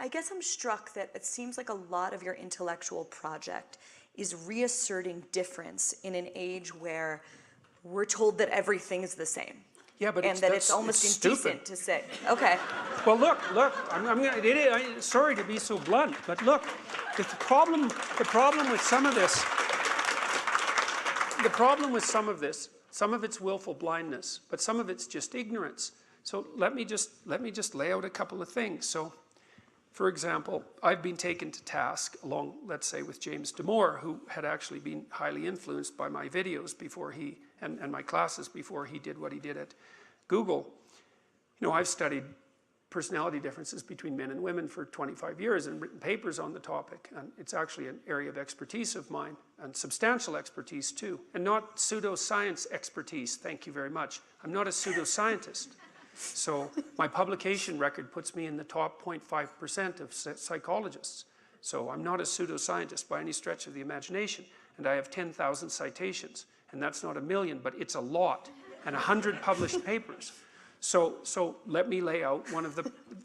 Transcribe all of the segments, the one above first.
I guess I'm struck that it seems like a lot of your intellectual project is reasserting difference in an age where we're told that everything is the same. Yeah, but and that it's almost indecent to say. Okay. Well, look. Sorry to be so blunt, but look, the problem with some of this, some of it's willful blindness, but some of it's just ignorance. So let me just lay out a couple of things. So, for example, I've been taken to task along, let's say, with James Damore, who had actually been highly influenced by my videos before he, and my classes before he did what he did at Google. You know, I've studied personality differences between men and women for 25 years and written papers on the topic. And it's actually an area of expertise of mine, and substantial expertise too. And not pseudoscience expertise, thank you very much. I'm not a pseudoscientist. So my publication record puts me in the top 0.5% of psychologists. So I'm not a pseudoscientist by any stretch of the imagination. And I have 10,000 citations. And that's not a million, but it's a lot. And 100 published papers. So let me lay out one of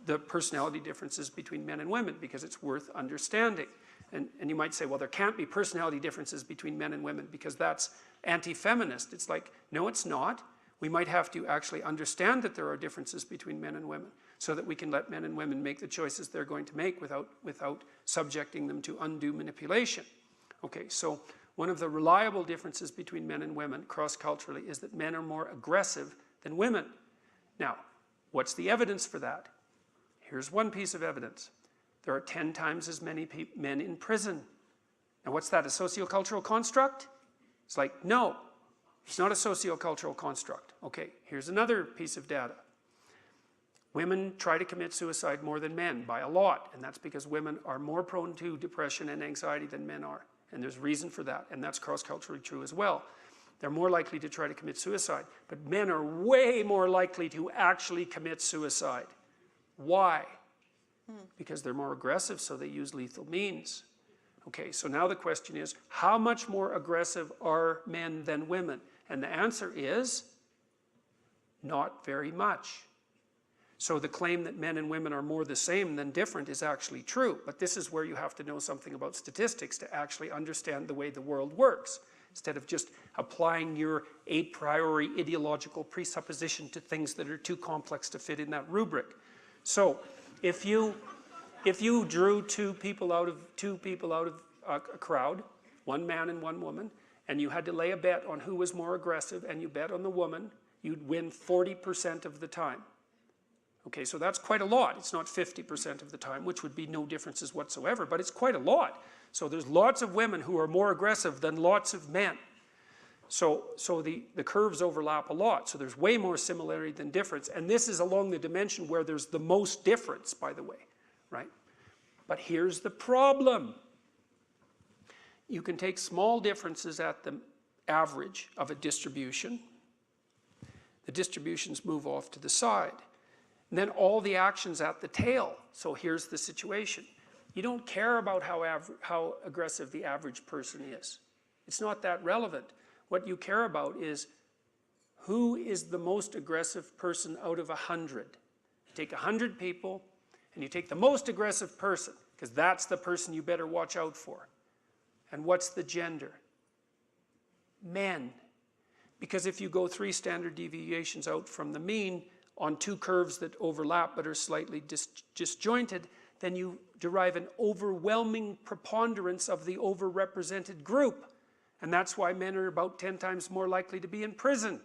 the personality differences between men and women, because it's worth understanding. And you might say, well, there can't be personality differences between men and women because that's anti-feminist. It's like, no, it's not. We might have to actually understand that there are differences between men and women so that we can let men and women make the choices they're going to make without subjecting them to undue manipulation. Okay, so one of the reliable differences between men and women cross-culturally is that men are more aggressive than women. Now, what's the evidence for that? Here's one piece of evidence. There are 10 times as many men in prison. Now, what's that, a sociocultural construct? It's like, no. It's not a sociocultural construct. Okay, here's another piece of data. Women try to commit suicide more than men by a lot, and that's because women are more prone to depression and anxiety than men are. And there's reason for that, and that's cross-culturally true as well. They're more likely to try to commit suicide, but men are way more likely to actually commit suicide. Why? Because they're more aggressive, so they use lethal means. Okay, so now the question is, how much more aggressive are men than women? And the answer is, not very much. So the claim that men and women are more the same than different is actually true. But this is where you have to know something about statistics to actually understand the way the world works, instead of just applying your a priori ideological presupposition to things that are too complex to fit in that rubric. So if you drew two people out of a crowd, one man and one woman, and you had to lay a bet on who was more aggressive, and you bet on the woman, you'd win 40% of the time. Okay, so that's quite a lot. It's not 50% of the time, which would be no differences whatsoever, but it's quite a lot. So there's lots of women who are more aggressive than lots of men. So the curves overlap a lot. So there's way more similarity than difference. And this is along the dimension where there's the most difference, by the way, right? But here's the problem. You can take small differences at the average of a distribution. The distributions move off to the side. And then all the actions at the tail. So here's the situation. You don't care about how aggressive the average person is. It's not that relevant. What you care about is who is the most aggressive person out of 100. You take 100 people and you take the most aggressive person, because that's the person you better watch out for. And what's the gender? Men. Because if you go 3 standard deviations out from the mean on 2 curves that overlap but are slightly disjointed, then you derive an overwhelming preponderance of the overrepresented group. And that's why men are about 10 times more likely to be in prison,